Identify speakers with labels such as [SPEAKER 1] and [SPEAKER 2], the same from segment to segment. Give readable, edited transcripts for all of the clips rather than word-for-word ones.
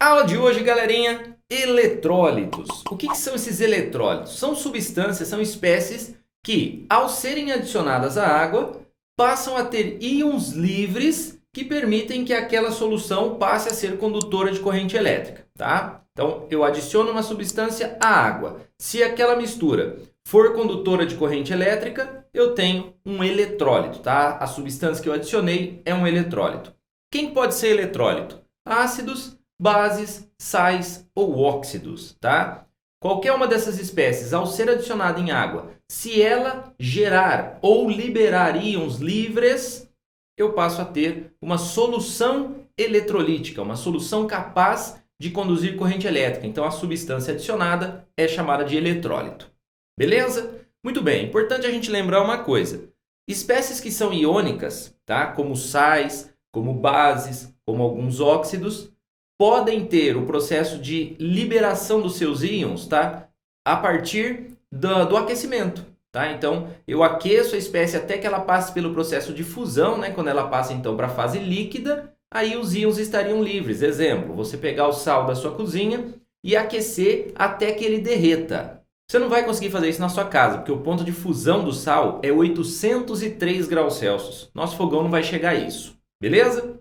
[SPEAKER 1] Aula de hoje, galerinha, eletrólitos. O que são esses eletrólitos? São substâncias, são espécies que, ao serem adicionadas à água, passam a ter íons livres que permitem que aquela solução passe a ser condutora de corrente elétrica, tá? Então, eu adiciono uma substância à água. Se aquela mistura for condutora de corrente elétrica, eu tenho um eletrólito, tá? A substância que eu adicionei é um eletrólito. Quem pode ser eletrólito? Ácidos, bases, sais ou óxidos, tá? Qualquer uma dessas espécies, ao ser adicionada em água, se ela gerar ou liberar íons livres, eu passo a ter uma solução eletrolítica, uma solução capaz de conduzir corrente elétrica. Então, a substância adicionada é chamada de eletrólito. Beleza? Muito bem, importante a gente lembrar uma coisa. Espécies que são iônicas, tá? Como sais, como bases, como alguns óxidos, podem ter o processo de liberação dos seus íons, tá? A partir do aquecimento. Tá? Então, eu aqueço a espécie até que ela passe pelo processo de fusão, né? Quando ela passa então para a fase líquida, aí os íons estariam livres. Exemplo, você pegar o sal da sua cozinha e aquecer até que ele derreta. Você não vai conseguir fazer isso na sua casa, porque o ponto de fusão do sal é 803 graus Celsius. Nosso fogão não vai chegar a isso. Beleza?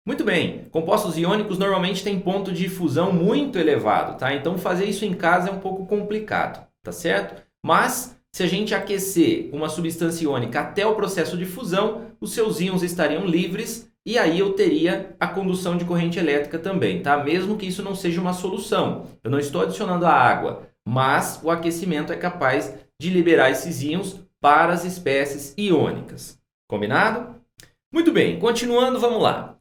[SPEAKER 1] Muito bem, compostos iônicos normalmente têm ponto de fusão muito elevado, tá? Então fazer isso em casa é um pouco complicado, tá certo? Mas se a gente aquecer uma substância iônica até o processo de fusão, os seus íons estariam livres e aí eu teria a condução de corrente elétrica também, tá? Mesmo que isso não seja uma solução. Eu não estou adicionando a água, mas o aquecimento é capaz de liberar esses íons para as espécies iônicas. Combinado? Muito bem, continuando, vamos lá.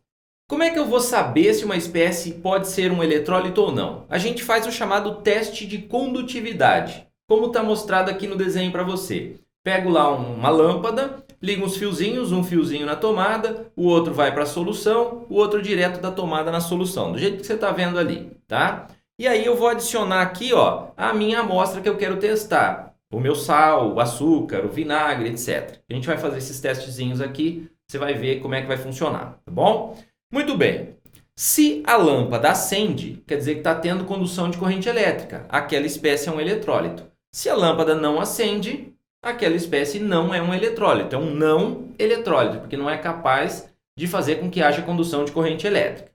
[SPEAKER 1] Como é que eu vou saber se uma espécie pode ser um eletrólito ou não? A gente faz o chamado teste de condutividade, como está mostrado aqui no desenho para você. Pego lá uma lâmpada, ligo uns fiozinhos, um fiozinho na tomada, o outro vai para a solução, o outro direto da tomada na solução, do jeito que você está vendo ali, tá? E aí eu vou adicionar aqui, ó, a minha amostra que eu quero testar. O meu sal, o açúcar, o vinagre, etc. A gente vai fazer esses testezinhos aqui, você vai ver como é que vai funcionar, tá bom? Muito bem. Se a lâmpada acende, quer dizer que está tendo condução de corrente elétrica. Aquela espécie é um eletrólito. Se a lâmpada não acende, aquela espécie não é um eletrólito. É um não eletrólito, porque não é capaz de fazer com que haja condução de corrente elétrica.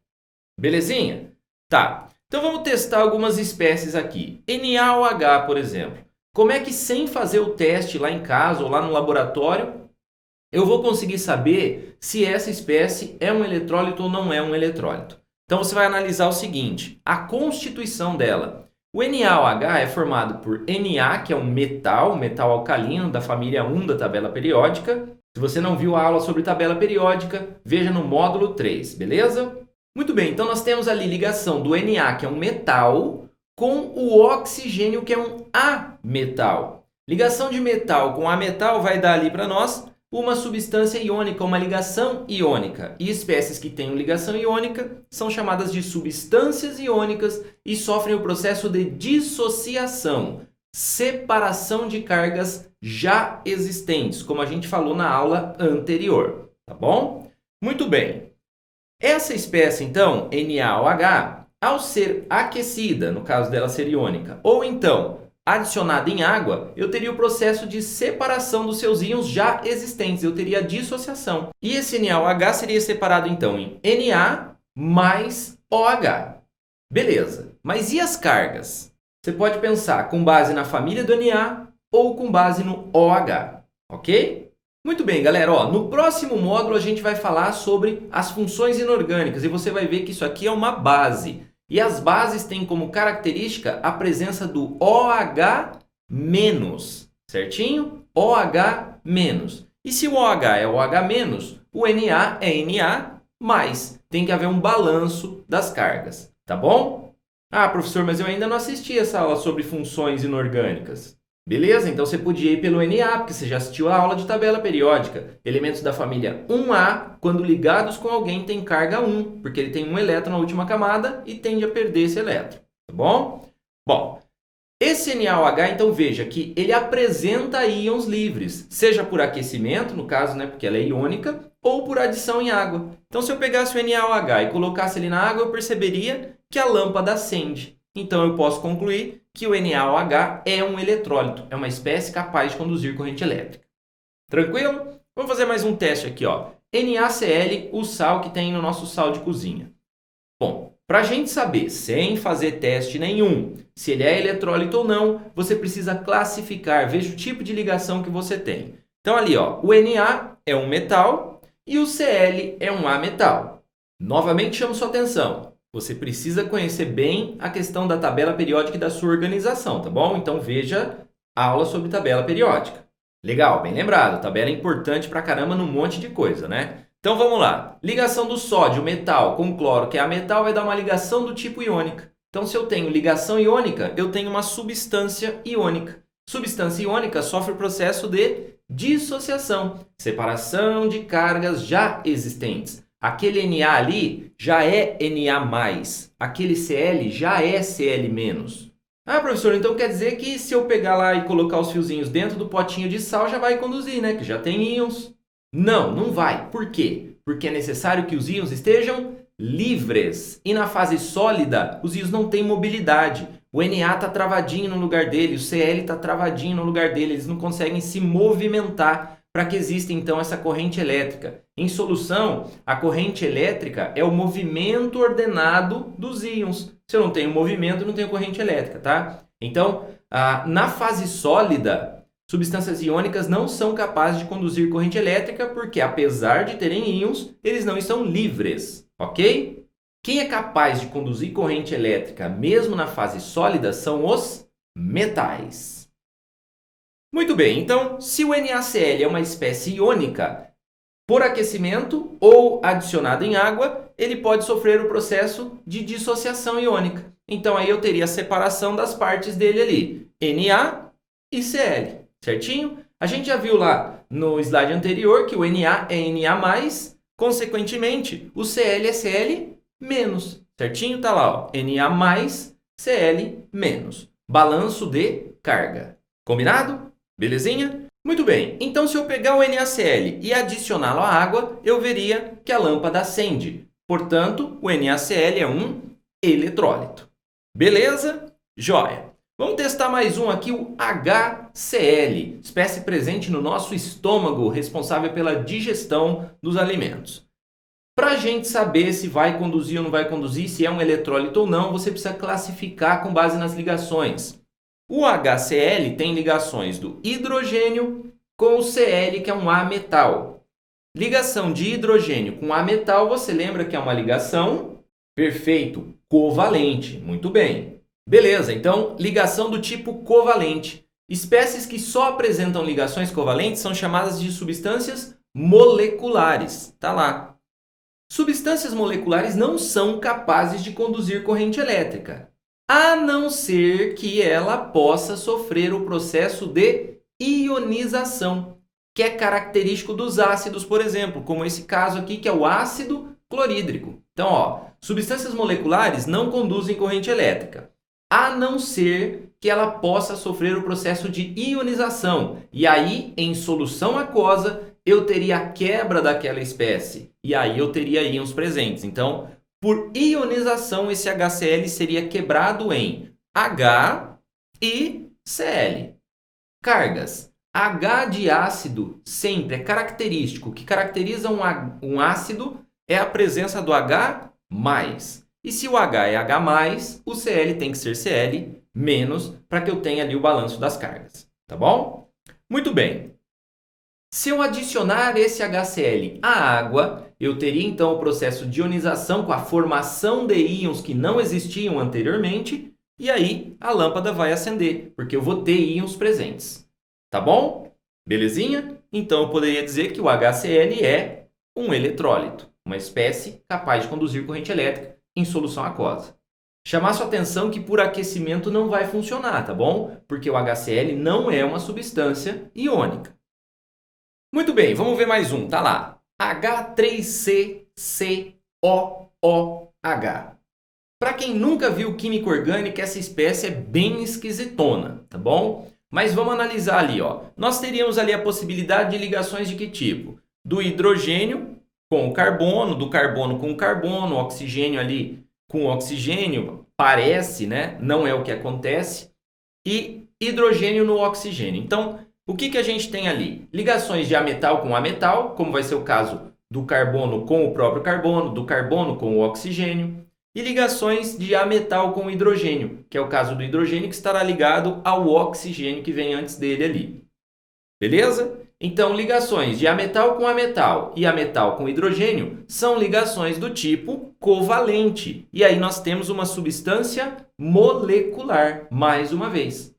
[SPEAKER 1] Belezinha? Tá. Então vamos testar algumas espécies aqui. NaOH, por exemplo. Como é que sem fazer o teste lá em casa ou lá no laboratório, eu vou conseguir saber se essa espécie é um eletrólito ou não é um eletrólito? Então você vai analisar o seguinte, a constituição dela. O NaOH é formado por Na, que é um metal alcalino da família 1 da tabela periódica. Se você não viu a aula sobre tabela periódica, veja no módulo 3, beleza? Muito bem, então nós temos ali ligação do Na, que é um metal, com o oxigênio, que é um ametal. Ligação de metal com ametal vai dar ali para nós uma substância iônica, uma ligação iônica. E espécies que têm ligação iônica são chamadas de substâncias iônicas e sofrem o processo de dissociação, separação de cargas já existentes, como a gente falou na aula anterior, tá bom? Muito bem. Essa espécie, então, NaOH, ao ser aquecida, no caso dela ser iônica, ou então adicionada em água, eu teria o processo de separação dos seus íons já existentes, eu teria a dissociação. E esse NaOH seria separado então em Na mais OH. Beleza, mas e as cargas? Você pode pensar com base na família do Na ou com base no OH, ok? Muito bem, galera, ó, no próximo módulo a gente vai falar sobre as funções inorgânicas e você vai ver que isso aqui é uma base. E as bases têm como característica a presença do OH-, certinho? OH-. E se o OH é OH-, o Na é Na+. Tem que haver um balanço das cargas, tá bom? Ah, professor, mas eu ainda não assisti essa aula sobre funções inorgânicas. Beleza? Então você podia ir pelo Na, porque você já assistiu a aula de tabela periódica. Elementos da família 1A, quando ligados com alguém, tem carga 1, porque ele tem um elétron na última camada e tende a perder esse elétron. Tá bom? Bom, esse NaOH, então veja que ele apresenta íons livres, seja por aquecimento, no caso, né, porque ela é iônica, ou por adição em água. Então se eu pegasse o NaOH e colocasse ele na água, eu perceberia que a lâmpada acende. Então eu posso concluir que o NaOH é um eletrólito, é uma espécie capaz de conduzir corrente elétrica. Tranquilo? Vamos fazer mais um teste aqui, ó. NaCl, o sal que tem no nosso sal de cozinha. Bom, para a gente saber, sem fazer teste nenhum, se ele é eletrólito ou não, você precisa classificar, veja o tipo de ligação que você tem. Então ali, ó, o Na é um metal e o Cl é um ametal. Novamente chamo sua atenção. Você precisa conhecer bem a questão da tabela periódica e da sua organização, tá bom? Então veja a aula sobre tabela periódica. Legal, bem lembrado. Tabela é importante pra caramba num monte de coisa, né? Então vamos lá. Ligação do sódio, metal, com cloro, que é ametal, vai dar uma ligação do tipo iônica. Então se eu tenho ligação iônica, eu tenho uma substância iônica. Substância iônica sofre o processo de dissociação, separação de cargas já existentes. Aquele Na ali já é Na+, aquele Cl já é Cl-. Ah, professor, então quer dizer que se eu pegar lá e colocar os fiozinhos dentro do potinho de sal, já vai conduzir, né? Que já tem íons. Não, não vai. Por quê? Porque é necessário que os íons estejam livres. E na fase sólida, os íons não têm mobilidade. O Na está travadinho no lugar dele, o Cl está travadinho no lugar dele. Eles não conseguem se movimentar para que exista, então, essa corrente elétrica. Em solução, a corrente elétrica é o movimento ordenado dos íons. Se eu não tenho movimento, eu não tenho corrente elétrica, tá? Então, na fase sólida, substâncias iônicas não são capazes de conduzir corrente elétrica porque, apesar de terem íons, eles não estão livres, ok? Quem é capaz de conduzir corrente elétrica mesmo na fase sólida são os metais. Muito bem, então, se o NaCl é uma espécie iônica, por aquecimento ou adicionado em água, ele pode sofrer o processo de dissociação iônica. Então, aí eu teria a separação das partes dele ali, Na e Cl, certinho? A gente já viu lá no slide anterior que o Na é Na+, consequentemente, o Cl é Cl-, certinho? Tá lá, ó, Na+, Cl-. Balanço de carga. Combinado? Belezinha? Muito bem, então se eu pegar o NaCl e adicioná-lo à água, eu veria que a lâmpada acende. Portanto, o NaCl é um eletrólito. Beleza? Joia! Vamos testar mais um aqui, o HCl, espécie presente no nosso estômago, responsável pela digestão dos alimentos. Para a gente saber se vai conduzir ou não vai conduzir, se é um eletrólito ou não, você precisa classificar com base nas ligações. O HCl tem ligações do hidrogênio com o Cl, que é um ametal. Ligação de hidrogênio com ametal, você lembra que é uma ligação, perfeito, covalente. Muito bem. Beleza, então ligação do tipo covalente. Espécies que só apresentam ligações covalentes são chamadas de substâncias moleculares. Tá lá. Substâncias moleculares não são capazes de conduzir corrente elétrica, a não ser que ela possa sofrer o processo de ionização, que é característico dos ácidos, por exemplo, como esse caso aqui, que é o ácido clorídrico. Então, ó, substâncias moleculares não conduzem corrente elétrica, a não ser que ela possa sofrer o processo de ionização. E aí, em solução aquosa, eu teria a quebra daquela espécie, e aí eu teria íons presentes. Então, por ionização, esse HCl seria quebrado em H e Cl. Cargas. H de ácido sempre é característico. O que caracteriza um ácido é a presença do H+. E se o H é H+, o Cl tem que ser Cl- para que eu tenha ali o balanço das cargas. Tá bom? Muito bem. Se eu adicionar esse HCl à água, eu teria então o processo de ionização com a formação de íons que não existiam anteriormente, e aí a lâmpada vai acender, porque eu vou ter íons presentes. Tá bom? Belezinha? Então eu poderia dizer que o HCl é um eletrólito, uma espécie capaz de conduzir corrente elétrica em solução aquosa. Chamar sua atenção que por aquecimento não vai funcionar, tá bom? Porque o HCl não é uma substância iônica. Muito bem, vamos ver mais um, tá lá. H3CCOOH. Para quem nunca viu química orgânica, essa espécie é bem esquisitona, tá bom? Mas vamos analisar ali, ó. Nós teríamos ali a possibilidade de ligações de que tipo? Do hidrogênio com o carbono, do carbono com o carbono, o oxigênio ali com oxigênio, parece, né? Não é o que acontece, e hidrogênio no oxigênio. Então, o que a gente tem ali? Ligações de ametal com ametal, como vai ser o caso do carbono com o próprio carbono, do carbono com o oxigênio, e ligações de ametal com hidrogênio, que é o caso do hidrogênio que estará ligado ao oxigênio que vem antes dele ali. Beleza? Então, ligações de ametal com ametal e ametal com hidrogênio são ligações do tipo covalente. E aí nós temos uma substância molecular, mais uma vez.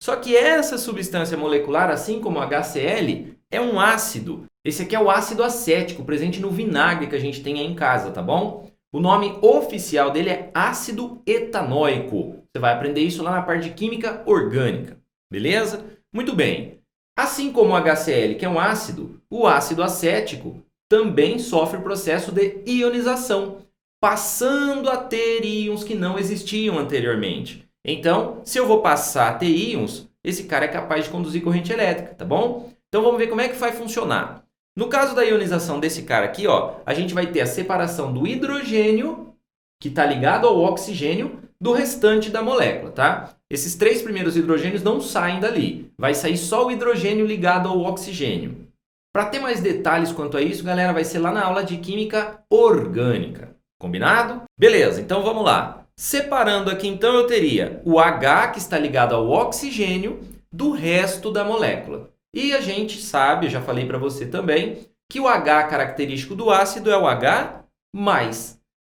[SPEAKER 1] Só que essa substância molecular, assim como o HCl, é um ácido. Esse aqui é o ácido acético, presente no vinagre que a gente tem aí em casa, tá bom? O nome oficial dele é ácido etanóico. Você vai aprender isso lá na parte de química orgânica, beleza? Muito bem. Assim como o HCl, que é um ácido, o ácido acético também sofre o processo de ionização, passando a ter íons que não existiam anteriormente. Então, se eu vou passar a ter íons, esse cara é capaz de conduzir corrente elétrica, tá bom? Então vamos ver como é que vai funcionar. No caso da ionização desse cara aqui, ó, a gente vai ter a separação do hidrogênio, que está ligado ao oxigênio, do restante da molécula, tá? Esses 3 primeiros hidrogênios não saem dali. Vai sair só o hidrogênio ligado ao oxigênio. Para ter mais detalhes quanto a isso, galera, vai ser lá na aula de química orgânica. Combinado? Beleza, então vamos lá. Separando aqui, então, eu teria o H, que está ligado ao oxigênio, do resto da molécula. E a gente sabe, eu já falei para você também, que o H característico do ácido é o H+.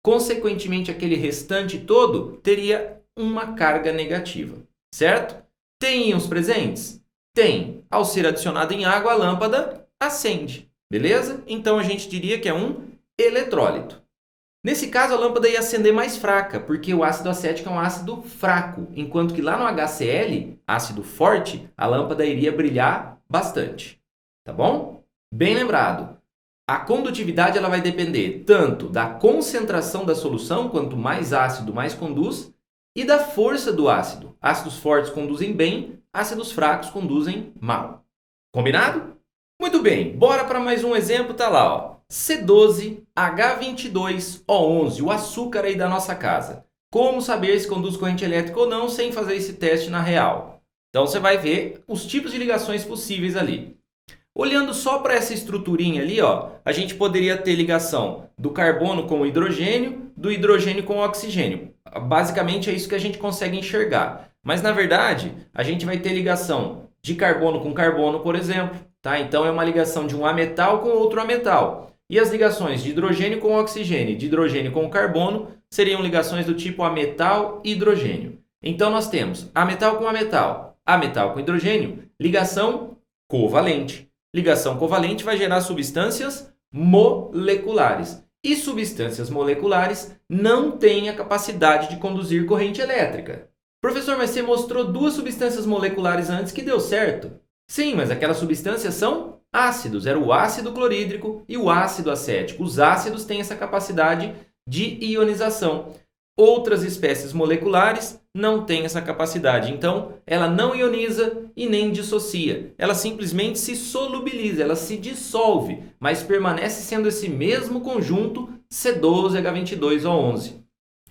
[SPEAKER 1] Consequentemente, aquele restante todo teria uma carga negativa, certo? Tem íons presentes? Tem. Ao ser adicionado em água, a lâmpada acende, beleza? Então, a gente diria que é um eletrólito. Nesse caso, a lâmpada ia acender mais fraca, porque o ácido acético é um ácido fraco, enquanto que lá no HCl, ácido forte, a lâmpada iria brilhar bastante. Tá bom? Bem lembrado. A condutividade ela vai depender tanto da concentração da solução, quanto mais ácido, mais conduz, e da força do ácido. Ácidos fortes conduzem bem, ácidos fracos conduzem mal. Combinado? Muito bem, bora para mais um exemplo, tá lá, ó. C12H22O11, o açúcar aí da nossa casa. Como saber se conduz corrente elétrica ou não sem fazer esse teste na real? Então você vai ver os tipos de ligações possíveis ali. Olhando só para essa estruturinha ali, ó, a gente poderia ter ligação do carbono com o hidrogênio, do hidrogênio com o oxigênio. Basicamente é isso que a gente consegue enxergar. Mas na verdade, a gente vai ter ligação de carbono com carbono, por exemplo. Tá? Então é uma ligação de um ametal com outro ametal. E as ligações de hidrogênio com oxigênio e de hidrogênio com carbono seriam ligações do tipo ametal e hidrogênio. Então nós temos ametal com ametal com hidrogênio, ligação covalente. Ligação covalente vai gerar substâncias moleculares. E substâncias moleculares não têm a capacidade de conduzir corrente elétrica. Professor, mas você mostrou 2 substâncias moleculares antes que deu certo. Sim, mas aquelas substâncias são ácidos. Era o ácido clorídrico e o ácido acético. Os ácidos têm essa capacidade de ionização. Outras espécies moleculares não têm essa capacidade. Então, ela não ioniza e nem dissocia. Ela simplesmente se solubiliza, ela se dissolve, mas permanece sendo esse mesmo conjunto C12H22O11.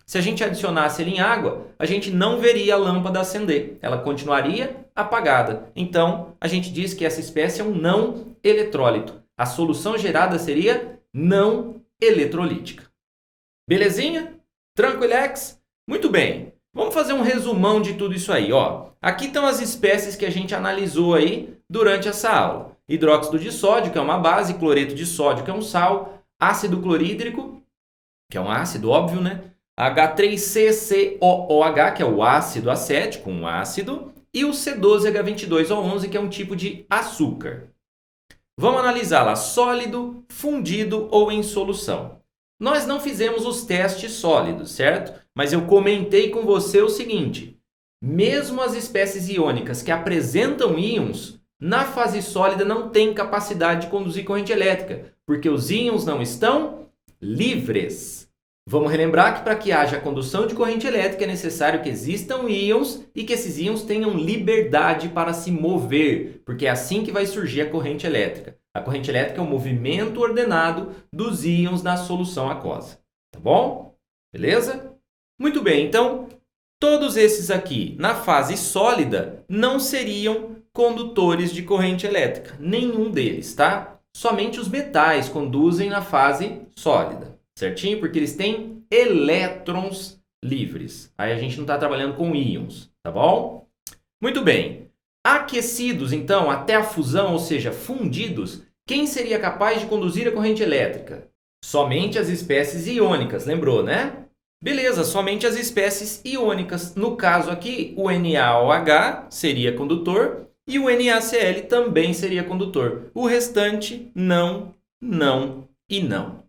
[SPEAKER 1] Se a gente adicionasse ele em água, a gente não veria a lâmpada acender. Ela continuaria apagada. Então, a gente diz que essa espécie é um não eletrólito. A solução gerada seria não eletrolítica. Belezinha? Tranquilex? Muito bem. Vamos fazer um resumão de tudo isso aí. Ó, aqui estão as espécies que a gente analisou aí durante essa aula. Hidróxido de sódio, que é uma base, cloreto de sódio, que é um sal, ácido clorídrico, que é um ácido, óbvio, né? H3CCOOH, que é o ácido acético, um ácido, e o C12H22O11, que é um tipo de açúcar. Vamos analisar lá, sólido, fundido ou em solução. Nós não fizemos os testes sólidos, certo? Mas eu comentei com você o seguinte, mesmo as espécies iônicas que apresentam íons, na fase sólida não têm capacidade de conduzir corrente elétrica, porque os íons não estão livres. Vamos relembrar que para que haja condução de corrente elétrica é necessário que existam íons e que esses íons tenham liberdade para se mover, porque é assim que vai surgir a corrente elétrica. A corrente elétrica é o movimento ordenado dos íons na solução aquosa. Tá bom? Beleza? Muito bem, então todos esses aqui na fase sólida não seriam condutores de corrente elétrica, nenhum deles, tá? Somente os metais conduzem na fase sólida, certinho? Porque eles têm elétrons livres. Aí a gente não está trabalhando com íons, tá bom? Muito bem. Aquecidos, então, até a fusão, ou seja, fundidos, quem seria capaz de conduzir a corrente elétrica? Somente as espécies iônicas, lembrou, né? Beleza, somente as espécies iônicas. No caso aqui, o NaOH seria condutor e o NaCl também seria condutor. O restante, não, não e não.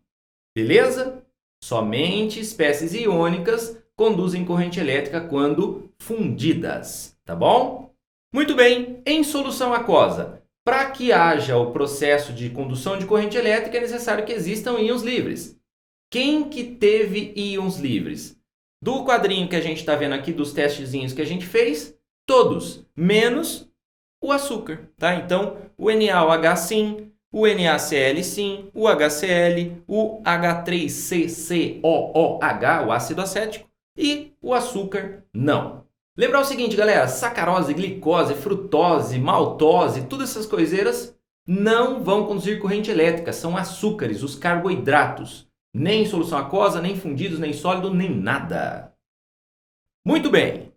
[SPEAKER 1] Beleza? Somente espécies iônicas conduzem corrente elétrica quando fundidas, tá bom? Muito bem, em solução aquosa, para que haja o processo de condução de corrente elétrica é necessário que existam íons livres. Quem que teve íons livres? Do quadrinho que a gente está vendo aqui, dos testezinhos que a gente fez, todos, menos o açúcar, tá? Então, o NaOH sim, o NaCl sim, o HCl, o H3CCOOH, o ácido acético, e o açúcar não. Lembrar o seguinte, galera, sacarose, glicose, frutose, maltose, todas essas coiseiras não vão conduzir corrente elétrica, são açúcares, os carboidratos. Nem solução aquosa, nem fundidos, nem sólido, nem nada. Muito bem.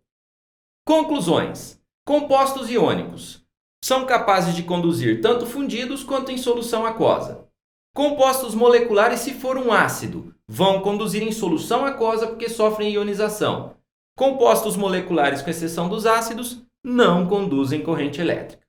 [SPEAKER 1] Conclusões. Compostos iônicos são capazes de conduzir tanto fundidos quanto em solução aquosa. Compostos moleculares, se for um ácido, vão conduzir em solução aquosa porque sofrem ionização. Compostos moleculares, com exceção dos ácidos, não conduzem corrente elétrica.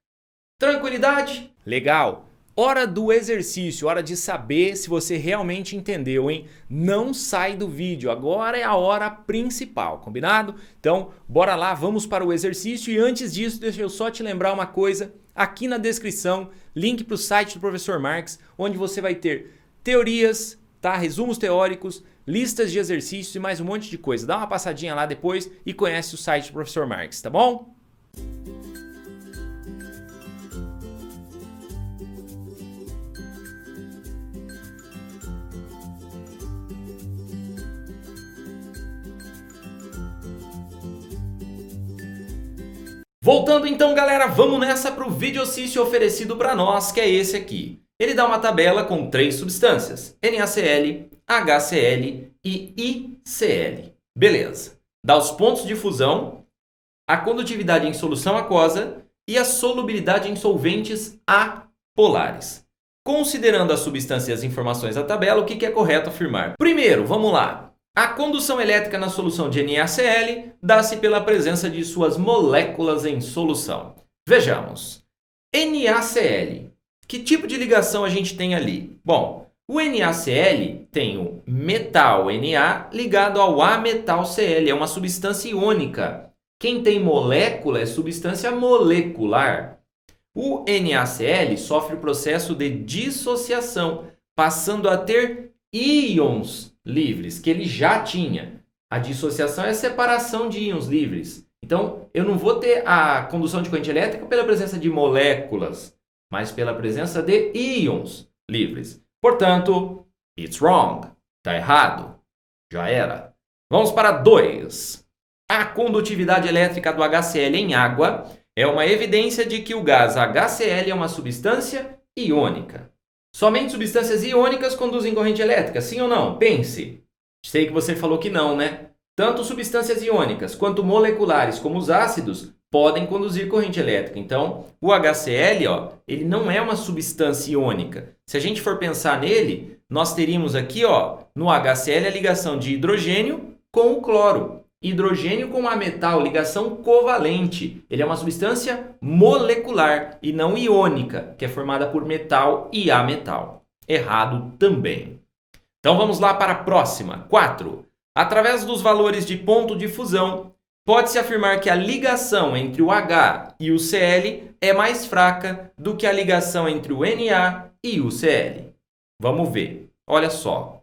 [SPEAKER 1] Tranquilidade? Legal! Hora do exercício, hora de saber se você realmente entendeu, hein? Não sai do vídeo, agora é a hora principal, combinado? Então, bora lá, vamos para o exercício e antes disso, deixa eu só te lembrar uma coisa, aqui na descrição, link para o site do Professor Marx, onde você vai ter teorias, tá? Resumos teóricos, listas de exercícios e mais um monte de coisa. Dá uma passadinha lá depois e conhece o site do Professor Marx, tá bom? Voltando então, galera, vamos nessa para o videocício oferecido para nós, que é esse aqui. Ele dá uma tabela com 3 substâncias, NaCl, HCl e ICl. Beleza. Dá os pontos de fusão, a condutividade em solução aquosa e a solubilidade em solventes apolares. Considerando as substâncias e as informações da tabela, o que é correto afirmar? Primeiro, vamos lá. A condução elétrica na solução de NaCl dá-se pela presença de suas moléculas em solução. Vejamos. NaCl. Que tipo de ligação a gente tem ali? Bom, o NaCl tem o metal Na ligado ao ametal Cl. É uma substância iônica. Quem tem molécula é substância molecular. O NaCl sofre o processo de dissociação, passando a ter íons livres, que ele já tinha. A dissociação é a separação de íons livres. Então, eu não vou ter a condução de corrente elétrica pela presença de moléculas, mas pela presença de íons livres. Portanto, it's wrong. Está errado. Já era. Vamos para 2. A condutividade elétrica do HCl em água é uma evidência de que o gás HCl é uma substância iônica. Somente substâncias iônicas conduzem corrente elétrica, sim ou não? Pense. Sei que você falou que não, né? Tanto substâncias iônicas quanto moleculares, como os ácidos, podem conduzir corrente elétrica. Então, o HCl, ele não é uma substância iônica. Se a gente for pensar nele, nós teríamos aqui, no HCl a ligação de hidrogênio com o cloro. Hidrogênio com ametal, ligação covalente. Ele é uma substância molecular e não iônica, que é formada por metal e ametal. Errado também. Então vamos lá para a próxima. 4. Através dos valores de ponto de fusão, pode-se afirmar que a ligação entre o H e o Cl é mais fraca do que a ligação entre o Na e o Cl. Vamos ver. Olha só.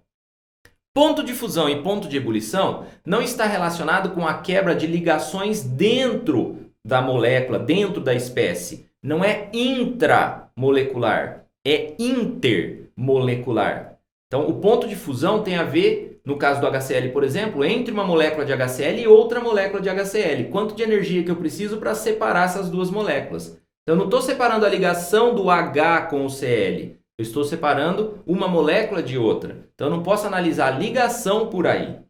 [SPEAKER 1] Ponto de fusão e ponto de ebulição não está relacionado com a quebra de ligações dentro da molécula, dentro da espécie. Não é intramolecular, é intermolecular. Então, o ponto de fusão tem a ver no caso do HCl, por exemplo, entre uma molécula de HCl e outra molécula de HCl. Quanto de energia que eu preciso para separar essas duas moléculas? Então, eu não estou separando a ligação do H com o Cl. Eu estou separando uma molécula de outra. Então, eu não posso analisar a ligação por aí.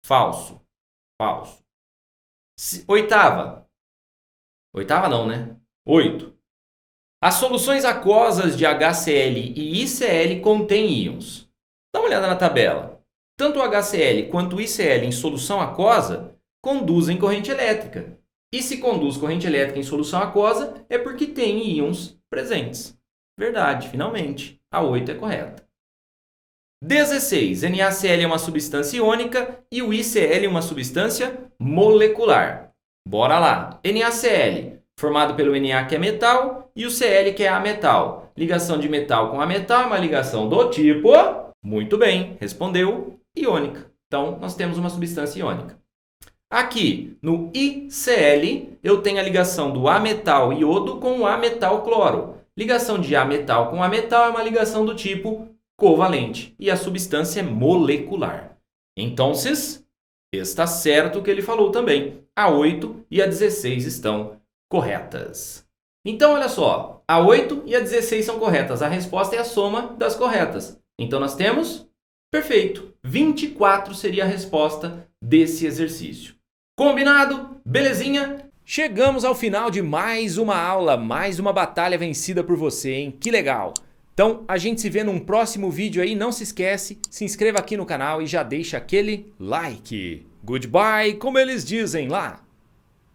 [SPEAKER 1] Falso. Falso. Oitava. Oitava não, né? 8. As soluções aquosas de HCl e ICl contêm íons. Dá uma olhada na tabela. Tanto o HCl quanto o ICl em solução aquosa conduzem corrente elétrica. E se conduz corrente elétrica em solução aquosa é porque tem íons presentes. Verdade, finalmente. A 8 é correta. 16. NaCl é uma substância iônica e o ICl é uma substância molecular. Bora lá. NaCl, formado pelo Na, que é metal, e o Cl, que é ametal. Ligação de metal com ametal é uma ligação do tipo... Muito bem, respondeu, iônica. Então, nós temos uma substância iônica. Aqui, no ICl, eu tenho a ligação do ametal iodo com o ametal cloro. Ligação de ametal com ametal é uma ligação do tipo covalente. E a substância é molecular. Então, está certo o que ele falou também. A 8 e a 16 estão corretas. Então, olha só. A 8 e a 16 são corretas. A resposta é a soma das corretas. Então, nós temos... Perfeito. 24 seria a resposta desse exercício. Combinado? Belezinha? Chegamos ao final de mais uma aula, mais uma batalha vencida por você, hein? Que legal! Então, a gente se vê num próximo vídeo aí. Não se esquece, se inscreva aqui no canal e já deixa aquele like. Goodbye, como eles dizem lá.